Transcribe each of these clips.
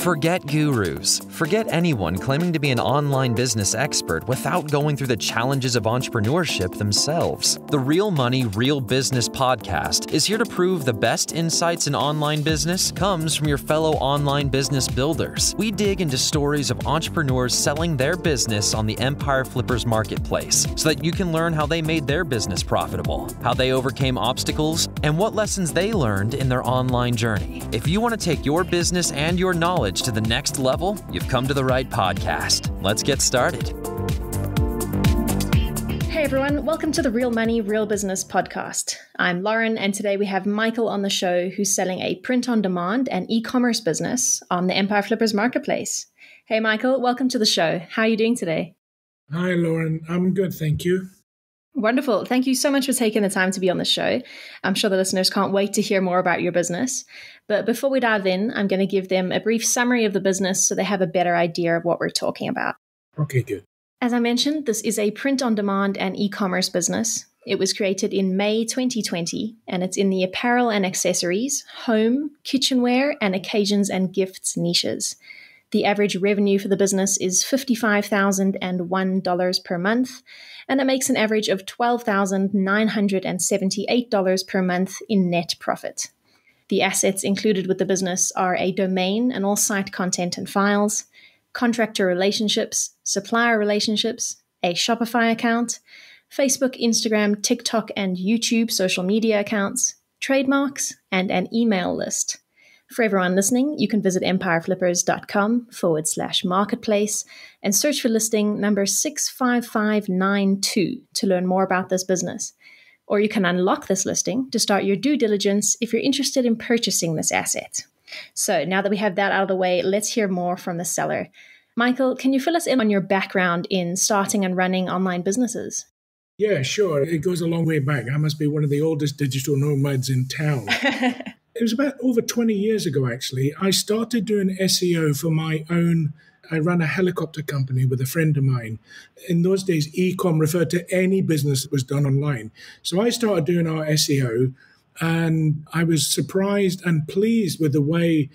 Forget gurus. Forget anyone claiming to be an online business expert without going through the challenges of entrepreneurship themselves. The Real Money, Real Business podcast is here to prove the best insights in online business comes from your fellow online business builders. We dig into stories of entrepreneurs selling their business on the Empire Flippers marketplace so that you can learn how they made their business profitable, how they overcame obstacles, and what lessons they learned in their online journey. If you want to take your business and your knowledge to the next level, you've come to the right podcast. Let's get started. Hey everyone, welcome to the Real Money, Real Business podcast. I'm Lauren, and today we have Michael on the show who's selling a print-on-demand and e-commerce business on the Empire Flippers marketplace. Hey Michael, welcome to the show. How are you doing today? Hi Lauren, I'm good, thank you. Wonderful. Thank you so much for taking the time to be on the show. I'm sure the listeners can't wait to hear more about your business. But before we dive in, I'm going to give them a brief summary of the business so they have a better idea of what we're talking about. Okay, good. As I mentioned, this is a print-on-demand and e-commerce business. It was created in May 2020, and it's in the apparel and accessories, home, kitchenware, and occasions and gifts niches. The average revenue for the business is $55,001 per month, and it makes an average of $12,978 per month in net profit. The assets included with the business are a domain and all site content and files, contractor relationships, supplier relationships, a Shopify account, Facebook, Instagram, TikTok, and YouTube social media accounts, trademarks, and an email list. For everyone listening, you can visit empireflippers.com/marketplace and search for listing number 65592 to learn more about this business. Or you can unlock this listing to start your due diligence if you're interested in purchasing this asset. So now that we have that out of the way, let's hear more from the seller. Michael, can you fill us in on your background in starting and running online businesses? Yeah, sure. It goes a long way back. I must be one of the oldest digital nomads in town. It was about over 20 years ago, actually. I started doing SEO for my own. I ran a helicopter company with a friend of mine. In those days, e-com referred to any business that was done online. So I started doing our SEO, and I was surprised and pleased with the way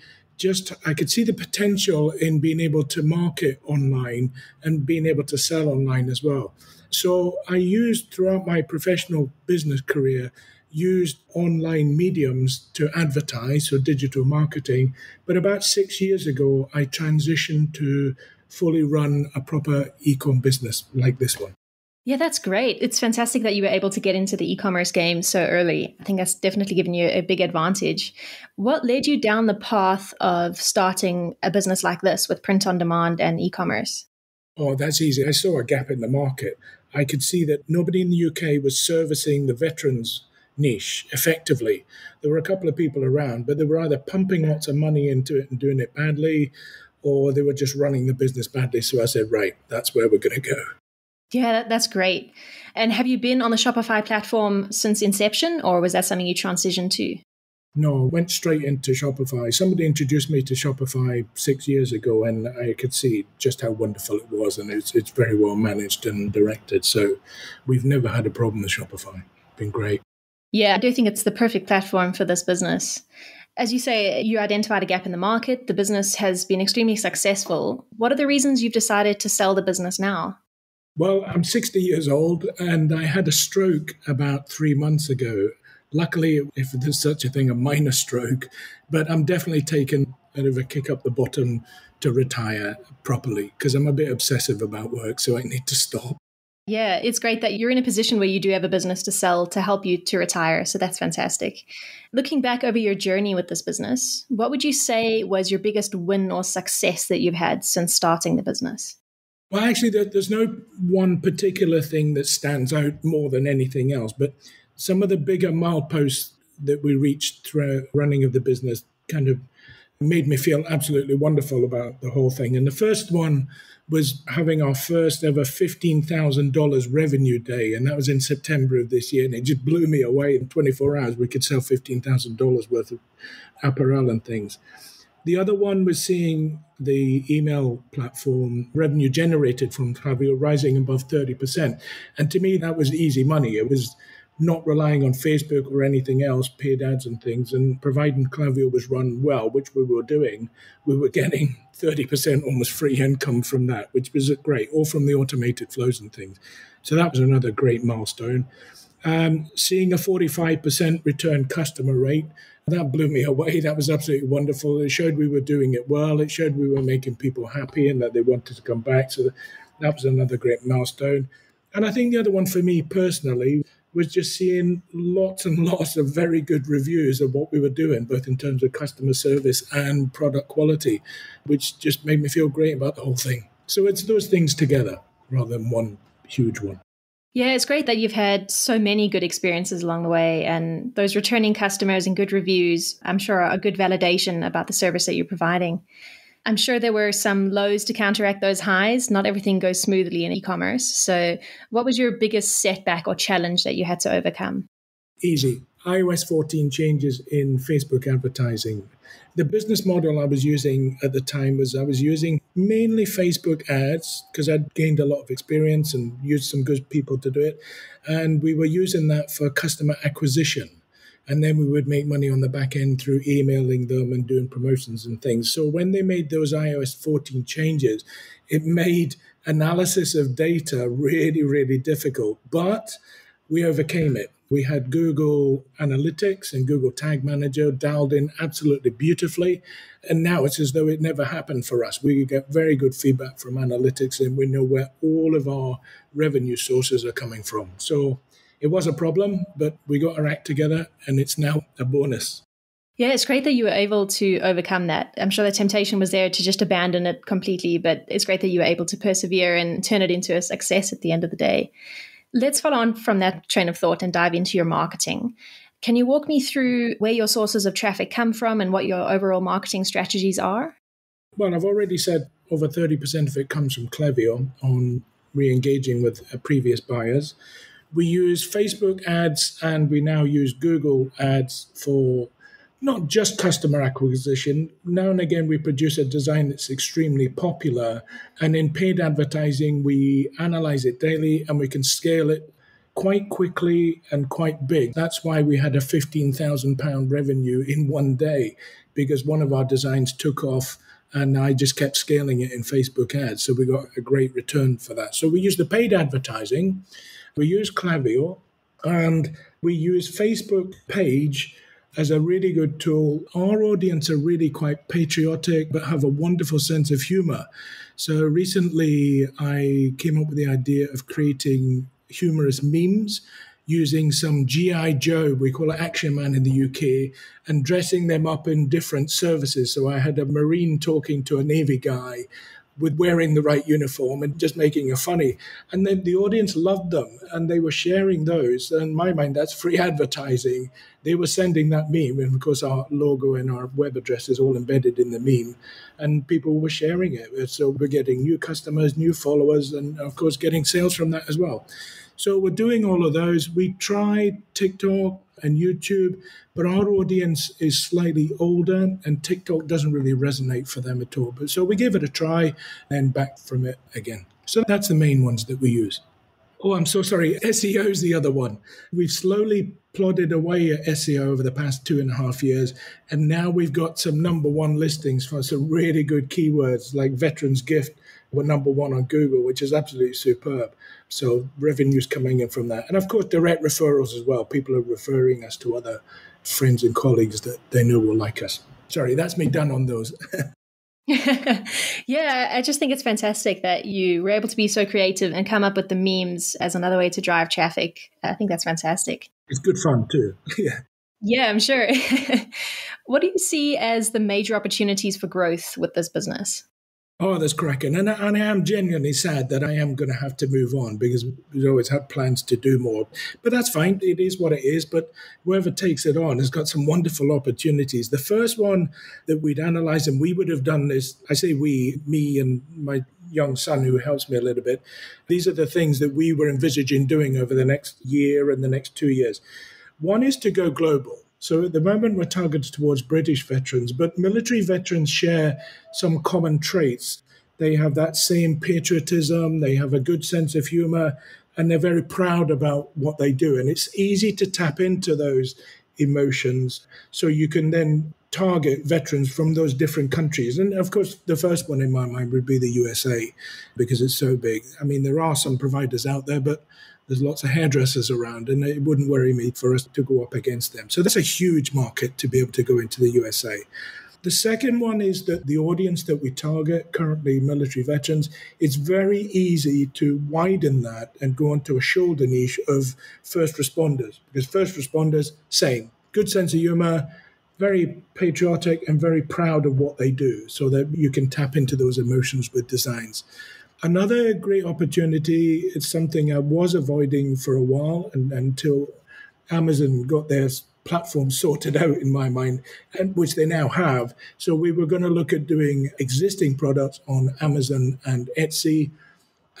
I could see the potential in being able to market online and being able to sell online as well. So I used throughout my professional business career, used online mediums to advertise, so digital marketing. But about 6 years ago, I transitioned to fully run a proper e-com business like this one. Yeah, that's great. It's fantastic that you were able to get into the e-commerce game so early. I think that's definitely given you a big advantage. What led you down the path of starting a business like this with print on demand and e-commerce? Oh, that's easy. I saw a gap in the market. I could see that nobody in the UK was servicing the veterans niche effectively. There were a couple of people around, but they were either pumping lots of money into it and doing it badly, or they were just running the business badly. So I said, right, that's where we're going to go. Yeah, that's great. And have you been on the Shopify platform since inception, or was that something you transitioned to? No, I went straight into Shopify. Somebody introduced me to Shopify 6 years ago, and I could see just how wonderful it was, and it's very well managed and directed. So we've never had a problem with Shopify. It's been great. Yeah, I do think it's the perfect platform for this business. As you say, you identified a gap in the market. The business has been extremely successful. What are the reasons you've decided to sell the business now? Well, I'm 60 years old, and I had a stroke about 3 months ago. Luckily, if there's such a thing, a minor stroke, but I'm definitely taking a bit of a kick up the bottom to retire properly because I'm a bit obsessive about work, so I need to stop. Yeah, it's great that you're in a position where you do have a business to sell to help you to retire. So that's fantastic. Looking back over your journey with this business, what would you say was your biggest win or success that you've had since starting the business? Well, actually, there's no one particular thing that stands out more than anything else, but some of the bigger mileposts that we reached through running of the business kind of made me feel absolutely wonderful about the whole thing. And the first one was having our first ever $15,000 revenue day, and that was in September of this year, and it just blew me away. In 24 hours, we could sell $15,000 worth of apparel and things. The other one was seeing the email platform revenue generated from Klaviyo rising above 30%. And to me, that was easy money. It was not relying on Facebook or anything else, paid ads and things, and providing Klaviyo was run well, which we were doing, we were getting 30% almost free income from that, which was great, all from the automated flows and things. So that was another great milestone. Seeing a 45% return customer rate, that blew me away. That was absolutely wonderful. It showed we were doing it well. It showed we were making people happy and that they wanted to come back. So that was another great milestone. And I think the other one for me personally was just seeing lots and lots of very good reviews of what we were doing, both in terms of customer service and product quality, which just made me feel great about the whole thing. So it's those things together rather than one huge one. Yeah, it's great that you've had so many good experiences along the way, and those returning customers and good reviews, I'm sure, are a good validation about the service that you're providing. I'm sure there were some lows to counteract those highs. Not everything goes smoothly in e-commerce. So what was your biggest setback or challenge that you had to overcome? Easy. iOS 14 changes in Facebook advertising. The business model I was using at the time was I was using mainly Facebook ads because I'd gained a lot of experience and used some good people to do it. And we were using that for customer acquisition. And then we would make money on the back end through emailing them and doing promotions and things. So when they made those iOS 14 changes, it made analysis of data really, really difficult. But we overcame it. We had Google Analytics and Google Tag Manager dialed in absolutely beautifully. And now it's as though it never happened for us. We get very good feedback from analytics and we know where all of our revenue sources are coming from. So it was a problem, but we got our act together and it's now a bonus. Yeah, it's great that you were able to overcome that. I'm sure the temptation was there to just abandon it completely, but it's great that you were able to persevere and turn it into a success at the end of the day. Let's follow on from that train of thought and dive into your marketing. Can you walk me through where your sources of traffic come from and what your overall marketing strategies are? Well, I've already said over 30% of it comes from Klaviyo on re-engaging with previous buyers. We use Facebook ads and we now use Google ads for not just customer acquisition. Now and again, we produce a design that's extremely popular. And in paid advertising, we analyze it daily and we can scale it quite quickly and quite big. That's why we had a £15,000 revenue in one day, because one of our designs took off and I just kept scaling it in Facebook ads. So we got a great return for that. So we use the paid advertising, we use Klaviyo, and we use Facebook page as a really good tool. Our audience are really quite patriotic, but have a wonderful sense of humor. So recently I came up with the idea of creating humorous memes using some G.I. Joe, we call it Action Man in the UK, and dressing them up in different services. So I had a Marine talking to a Navy guy with wearing the right uniform and just making it funny. And then the audience loved them and they were sharing those. And in my mind, that's free advertising. They were sending that meme. And of course, our logo and our web address is all embedded in the meme. And people were sharing it. So we're getting new customers, new followers, and of course, getting sales from that as well. So we're doing all of those. We tried TikTok and YouTube, but our audience is slightly older and TikTok doesn't really resonate for them at all. But so we gave it a try and back from it again. So that's the main ones that we use. Oh, I'm so sorry. SEO is the other one. We've slowly plodded away at SEO over the past 2.5 years. And now we've got some number one listings for some really good keywords like Veterans Gift. We're number one on Google, which is absolutely superb. So revenue's coming in from that. And of course, direct referrals as well. People are referring us to other friends and colleagues that they know will like us. Sorry, that's me done on those. Yeah, I just think it's fantastic that you were able to be so creative and come up with the memes as another way to drive traffic. I think that's fantastic. It's good fun too. Yeah. Yeah, I'm sure. What do you see as the major opportunities for growth with this business? Oh, that's cracking. And I am genuinely sad that I am going to have to move on because we always had plans to do more. But that's fine. It is what it is. But whoever takes it on has got some wonderful opportunities. The first one that we'd analyze, and we would have done this, I say we, me and my young son who helps me a little bit. These are the things that we were envisaging doing over the next year and the next 2 years. One is to go global. So at the moment, we're targeted towards British veterans, but military veterans share some common traits. They have that same patriotism. They have a good sense of humor. and they're very proud about what they do. And it's easy to tap into those emotions so you can then target veterans from those different countries. And of course, the first one in my mind would be the USA because it's so big. I mean, there are some providers out there, but there's lots of hairdressers around, and it wouldn't worry me for us to go up against them. So that's a huge market to be able to go into the USA. The second one is that the audience that we target, currently military veterans, it's very easy to widen that and go onto a shoulder niche of first responders. Because first responders, same, good sense of humor, very patriotic and very proud of what they do, so that you can tap into those emotions with designs. Another great opportunity, it's something I was avoiding for a while and until Amazon got their platform sorted out in my mind, and which they now have. So we were going to look at doing existing products on Amazon and Etsy.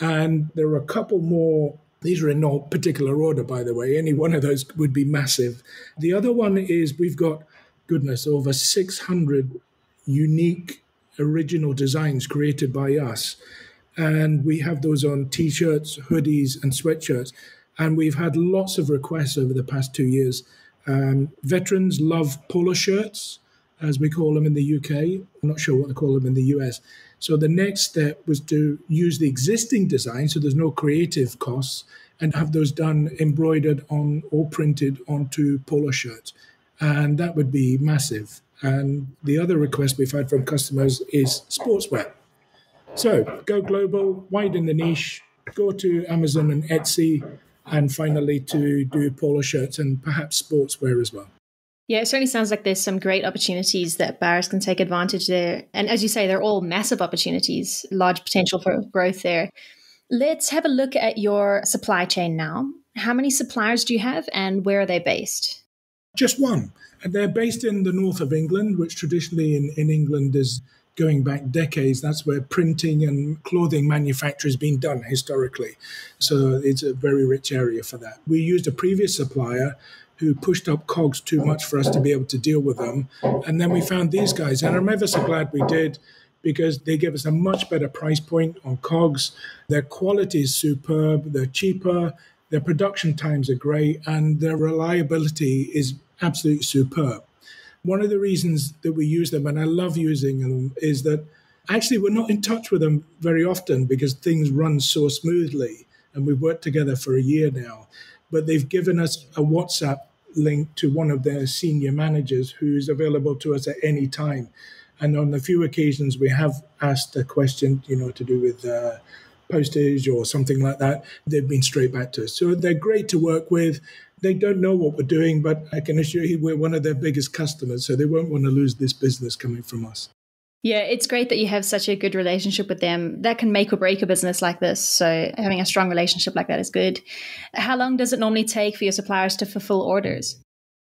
And there are a couple more. These are in no particular order, by the way. Any one of those would be massive. The other one is we've got, goodness, over 600 unique original designs created by us. And we have those on T-shirts, hoodies, and sweatshirts. And we've had lots of requests over the past 2 years. Veterans love polo shirts, as we call them in the UK. I'm not sure what they call them in the US. So the next step was to use the existing design, so there's no creative costs, and have those done embroidered on or printed onto polo shirts. And that would be massive. And the other request we've had from customers is sportswear. So go global, widen the niche, go to Amazon and Etsy, and finally to do polo shirts and perhaps sportswear as well. Yeah, it certainly sounds like there's some great opportunities that buyers can take advantage there. And as you say, they're all massive opportunities, large potential for growth there. Let's have a look at your supply chain now. How many suppliers do you have and where are they based? Just one. And they're based in the north of England, which traditionally in England is going back decades. That's where printing and clothing manufacture has been done historically. So it's a very rich area for that. We used a previous supplier who pushed up COGS too much for us to be able to deal with them. And then we found these guys. And I'm ever so glad we did, because they give us a much better price point on COGS. Their quality is superb. They're cheaper. Their production times are great. And their reliability is absolutely superb. One of the reasons that we use them, and I love using them, is that actually we're not in touch with them very often because things run so smoothly. And we've worked together for a year now. But they've given us a WhatsApp link to one of their senior managers who's available to us at any time. And on a few occasions, we have asked a question, to do with postage or something like that. They've been straight back to us. So they're great to work with. They don't know what we're doing, but I can assure you we're one of their biggest customers, so they won't want to lose this business coming from us. Yeah, it's great that you have such a good relationship with them. That can make or break a business like this. So having a strong relationship like that is good. How long does it normally take for your suppliers to fulfill orders?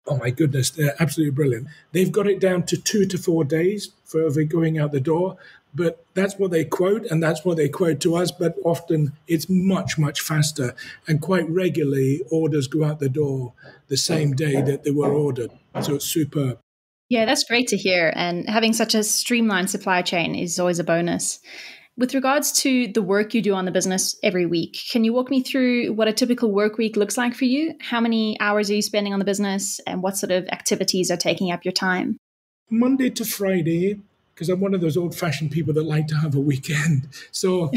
Oh my goodness, they're absolutely brilliant. They've got it down to 2 to 4 days for going out the door. But that's what they quote, and that's what they quote to us. But often it's much, much faster. And quite regularly, orders go out the door the same day that they were ordered. So it's superb. Yeah, that's great to hear. And having such a streamlined supply chain is always a bonus. With regards to the work you do on the business every week, can you walk me through what a typical work week looks like for you? How many hours are you spending on the business, and what sort of activities are taking up your time? Monday to Friday, because I'm one of those old-fashioned people that like to have a weekend. So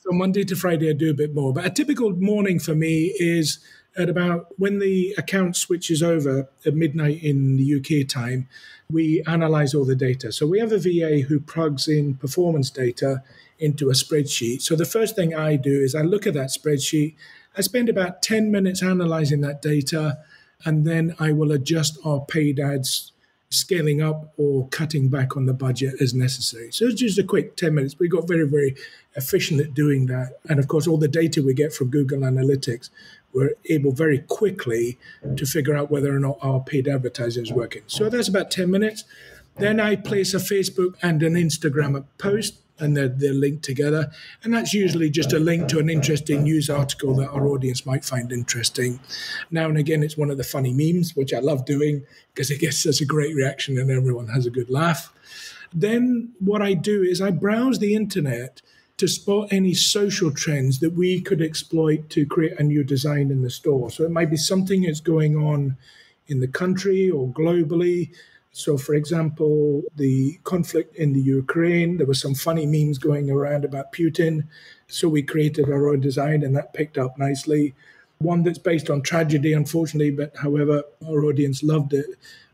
Monday to Friday, I do a bit more. But a typical morning for me is at about when the account switches over at midnight in the UK time, we analyze all the data. So we have a VA who plugs in performance data into a spreadsheet. So the first thing I do is I look at that spreadsheet. I spend about 10 minutes analyzing that data, and then I will adjust our paid ads, scaling up or cutting back on the budget as necessary. So it's just a quick 10 minutes. We got very, very efficient at doing that. And of course, all the data we get from Google Analytics, we're able very quickly to figure out whether or not our paid advertising is working. So that's about 10 minutes. Then I place a Facebook and an Instagram post, and they're linked together. And that's usually just a link to an interesting news article that our audience might find interesting. Now and again, it's one of the funny memes, which I love doing because it gets such a great reaction and everyone has a good laugh. Then what I do is I browse the internet to spot any social trends that we could exploit to create a new design in the store. So it might be something that's going on in the country or globally. So, for example, the conflict in the Ukraine, there were some funny memes going around about Putin. So we created our own design and that picked up nicely. One that's based on tragedy, unfortunately, but however, our audience loved it,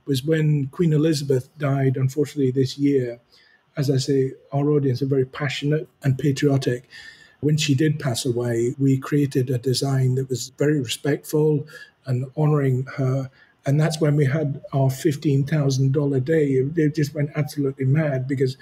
was when Queen Elizabeth died, unfortunately, this year. As I say, our audience are very passionate and patriotic. When she did pass away, we created a design that was very respectful and honoring her. And that's when we had our $15,000 day. They just went absolutely mad because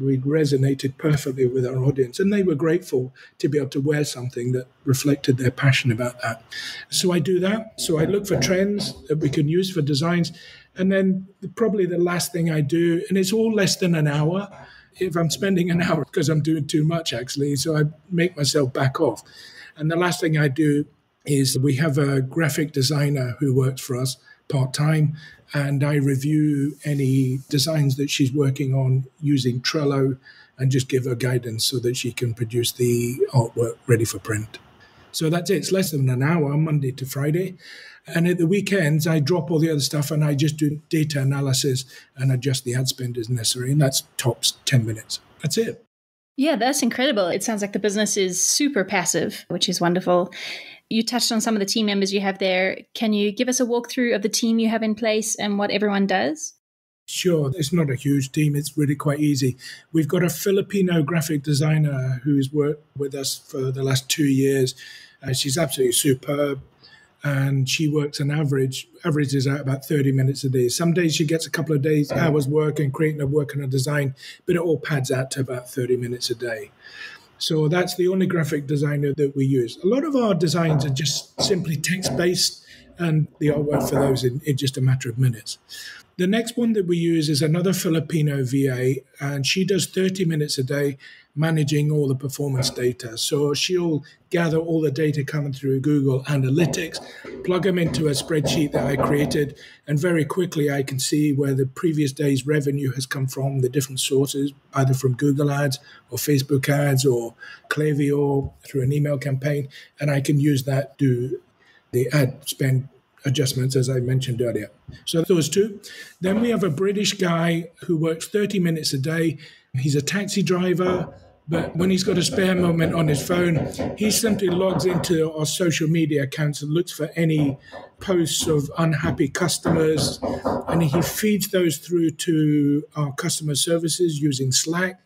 we resonated perfectly with our audience. And they were grateful to be able to wear something that reflected their passion about that. So I do that. So I look for trends that we can use for designs. And then probably the last thing I do, and it's all less than an hour. If I'm spending an hour, because I'm doing too much, actually, so I make myself back off. And the last thing I do is we have a graphic designer who works for us part-time, and I review any designs that she's working on using Trello and just give her guidance so that she can produce the artwork ready for print. So that's it. It's less than an hour, Monday to Friday. And at the weekends, I drop all the other stuff and I just do data analysis and adjust the ad spend as necessary. And that's tops 10 minutes. That's it. Yeah, that's incredible. It sounds like the business is super passive, which is wonderful. You touched on some of the team members you have there. Can you give us a walkthrough of the team you have in place and what everyone does? Sure. It's not a huge team. It's really quite easy. We've got a Filipino graphic designer who's worked with us for the last 2 years. She's absolutely superb. And she works an averages out about 30 minutes a day. Some days she gets a couple of hours work and creating a work on a design, but it all pads out to about 30 minutes a day. So that's the only graphic designer that we use. A lot of our designs are just simply text-based, and the artwork for those in just a matter of minutes. The next one that we use is another Filipino VA, and she does 30 minutes a day managing all the performance data. So she'll gather all the data coming through Google Analytics, plug them into a spreadsheet that I created, and very quickly I can see where the previous day's revenue has come from, the different sources, either from Google ads or Facebook ads or Klaviyo through an email campaign, and I can use that to the ad spend adjustments, as I mentioned earlier. So those two. Then we have a British guy who works 30 minutes a day. He's a taxi driver, but when he's got a spare moment on his phone, he simply logs into our social media accounts and looks for any posts of unhappy customers, and he feeds those through to our customer services using Slack.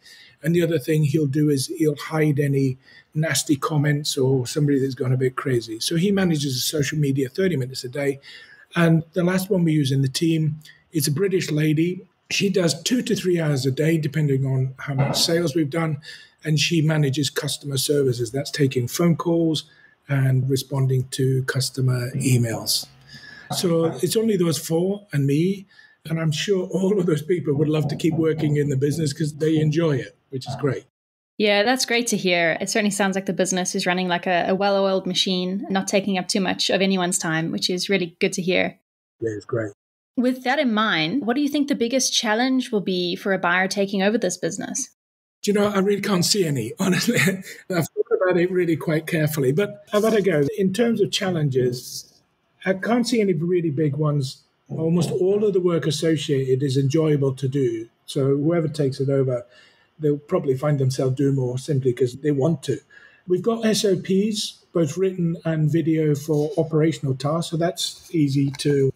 And the other thing he'll do is he'll hide any nasty comments or somebody that's gone a bit crazy. So he manages social media 30 minutes a day. And the last one we use in the team is a British lady. She does 2 to 3 hours a day, depending on how much sales we've done. And she manages customer services. That's taking phone calls and responding to customer emails. So it's only those four and me. And I'm sure all of those people would love to keep working in the business because they enjoy it, which is great. Yeah, that's great to hear. It certainly sounds like the business is running like a well-oiled machine, not taking up too much of anyone's time, which is really good to hear. Yeah, it's great. With that in mind, what do you think the biggest challenge will be for a buyer taking over this business? Do you know, I really can't see any, honestly. I've thought about it really quite carefully, but I've had to go. In terms of challenges, I can't see any really big ones. Almost all of the work associated is enjoyable to do. So whoever takes it over, they'll probably find themselves doing more simply because they want to. We've got SOPs, both written and video, for operational tasks. So that's easy to,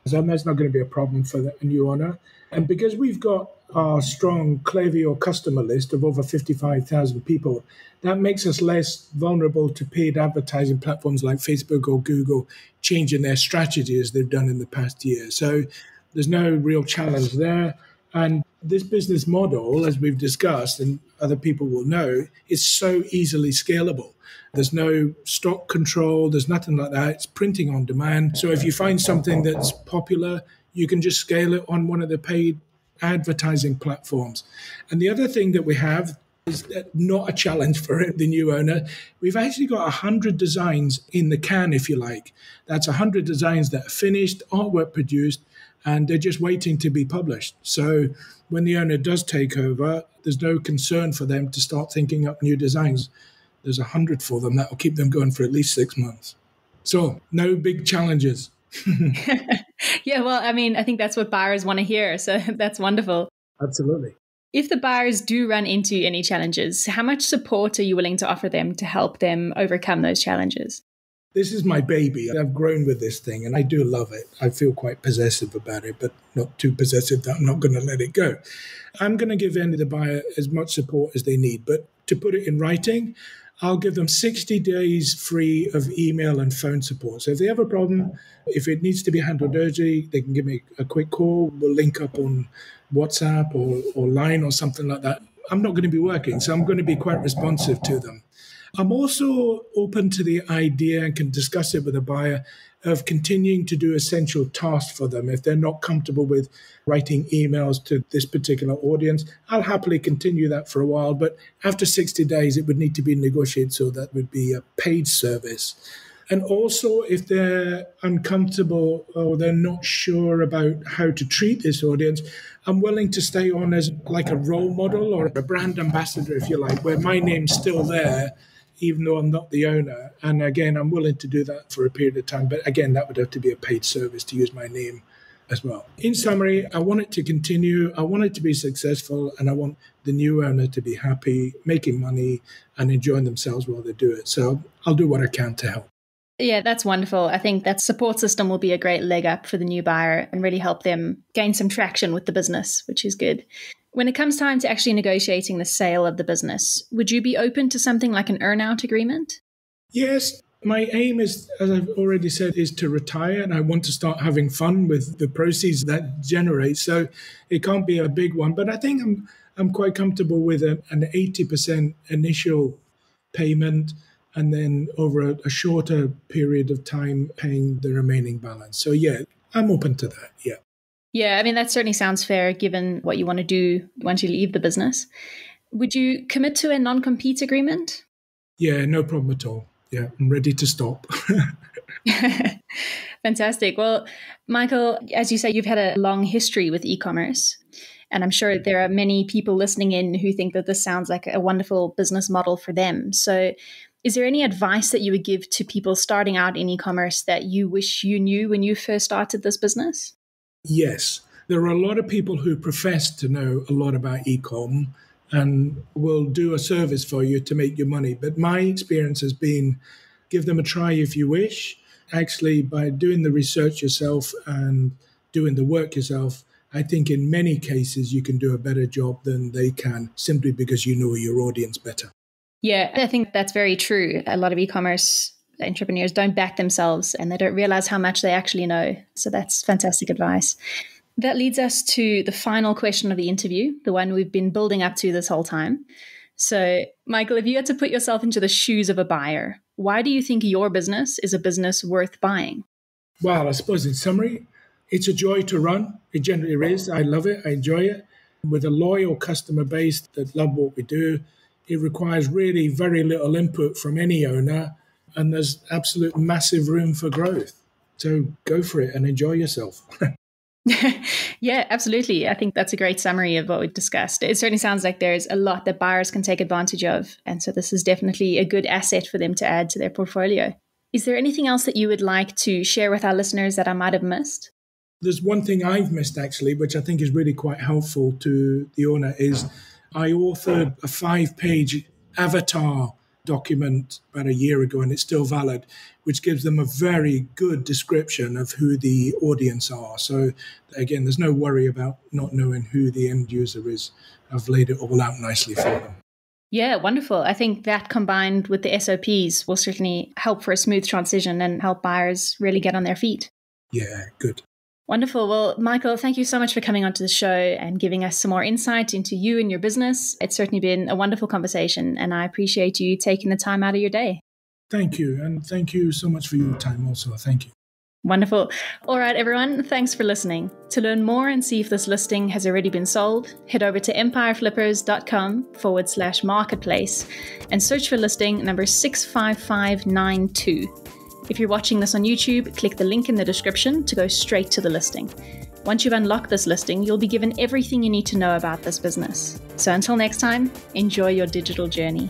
that's not going to be a problem for the new owner. And because we've got our strong Klaviyo customer list of over 55,000 people, that makes us less vulnerable to paid advertising platforms like Facebook or Google changing their strategy as they've done in the past year. So there's no real challenge there. And this business model, as we've discussed, and other people will know, is so easily scalable. There's no stock control. There's nothing like that. It's printing on demand. So if you find something that's popular, you can just scale it on one of the paid advertising platforms. And the other thing that we have is that not a challenge for the new owner. We've actually got 100 designs in the can, if you like. That's 100 designs that are finished, artwork produced, and they're just waiting to be published. So when the owner does take over, there's no concern for them to start thinking up new designs. There's 100 for them that will keep them going for at least 6 months. So no big challenges. Yeah, well, I mean, I think that's what buyers want to hear. So that's wonderful. Absolutely. If the buyers do run into any challenges, how much support are you willing to offer them to help them overcome those challenges? This is my baby. I've grown with this thing and I do love it. I feel quite possessive about it, but not too possessive that I'm not going to let it go. I'm going to give the buyer as much support as they need. But to put it in writing, I'll give them 60 days free of email and phone support. So if they have a problem, if it needs to be handled urgently, they can give me a quick call. We'll link up on WhatsApp or Line or something like that. I'm not going to be working, so I'm going to be quite responsive to them. I'm also open to the idea and can discuss it with a buyer of continuing to do essential tasks for them. If they're not comfortable with writing emails to this particular audience, I'll happily continue that for a while. But after 60 days, it would need to be negotiated, so that would be a paid service. And also, if they're uncomfortable or they're not sure about how to treat this audience, I'm willing to stay on as like a role model or a brand ambassador, if you like, where my name's still there, even though I'm not the owner. And again, I'm willing to do that for a period of time. But again, that would have to be a paid service to use my name as well. In summary, I want it to continue. I want it to be successful. And I want the new owner to be happy, making money and enjoying themselves while they do it. So I'll do what I can to help. Yeah, that's wonderful. I think that support system will be a great leg up for the new buyer and really help them gain some traction with the business, which is good. When it comes time to actually negotiating the sale of the business, would you be open to something like an earn-out agreement? Yes. My aim is, as I've already said, is to retire, and I want to start having fun with the proceeds that generate. So it can't be a big one, but I think I'm quite comfortable with an 80% initial payment and then over a shorter period of time paying the remaining balance. So yeah, I'm open to that. Yeah. Yeah, I mean, that certainly sounds fair given what you want to do once you leave the business. Would you commit to a non-compete agreement? Yeah, no problem at all. Yeah, I'm ready to stop. Fantastic. Well, Michael, as you say, you've had a long history with e-commerce. And I'm sure there are many people listening in who think that this sounds like a wonderful business model for them. So is there any advice that you would give to people starting out in e-commerce that you wish you knew when you first started this business? Yes. There are a lot of people who profess to know a lot about e-com and will do a service for you to make your money. But my experience has been, give them a try if you wish. Actually, by doing the research yourself and doing the work yourself, I think in many cases you can do a better job than they can simply because you know your audience better. Yeah, I think that's very true. A lot of e-commerce entrepreneurs don't back themselves and they don't realize how much they actually know. So that's fantastic advice. That leads us to the final question of the interview, the one we've been building up to this whole time. So, Michael, if you had to put yourself into the shoes of a buyer, why do you think your business is a business worth buying? Well, I suppose in summary, it's a joy to run. It generally is. I love it. I enjoy it. With a loyal customer base that love what we do, it requires really very little input from any owner, and there's absolute massive room for growth. So go for it and enjoy yourself. Yeah, absolutely. I think that's a great summary of what we've discussed. It certainly sounds like there's a lot that buyers can take advantage of. And so this is definitely a good asset for them to add to their portfolio. Is there anything else that you would like to share with our listeners that I might have missed? There's one thing I've missed, actually, which I think is really quite helpful to the owner, is I authored a 5-page avatar document about a year ago, and it's still valid, which gives them a very good description of who the audience are. So again, there's no worry about not knowing who the end user is. I've laid it all out nicely for them. Yeah, wonderful. I think that combined with the SOPs will certainly help for a smooth transition and help buyers really get on their feet. Yeah, good. Wonderful. Well, Michael, thank you so much for coming onto the show and giving us some more insight into you and your business. It's certainly been a wonderful conversation, and I appreciate you taking the time out of your day. Thank you. And thank you so much for your time also. Thank you. Wonderful. All right, everyone. Thanks for listening. To learn more and see if this listing has already been sold, head over to empireflippers.com/marketplace and search for listing number 65592. If you're watching this on YouTube, click the link in the description to go straight to the listing. Once you've unlocked this listing, you'll be given everything you need to know about this business. So until next time, enjoy your digital journey.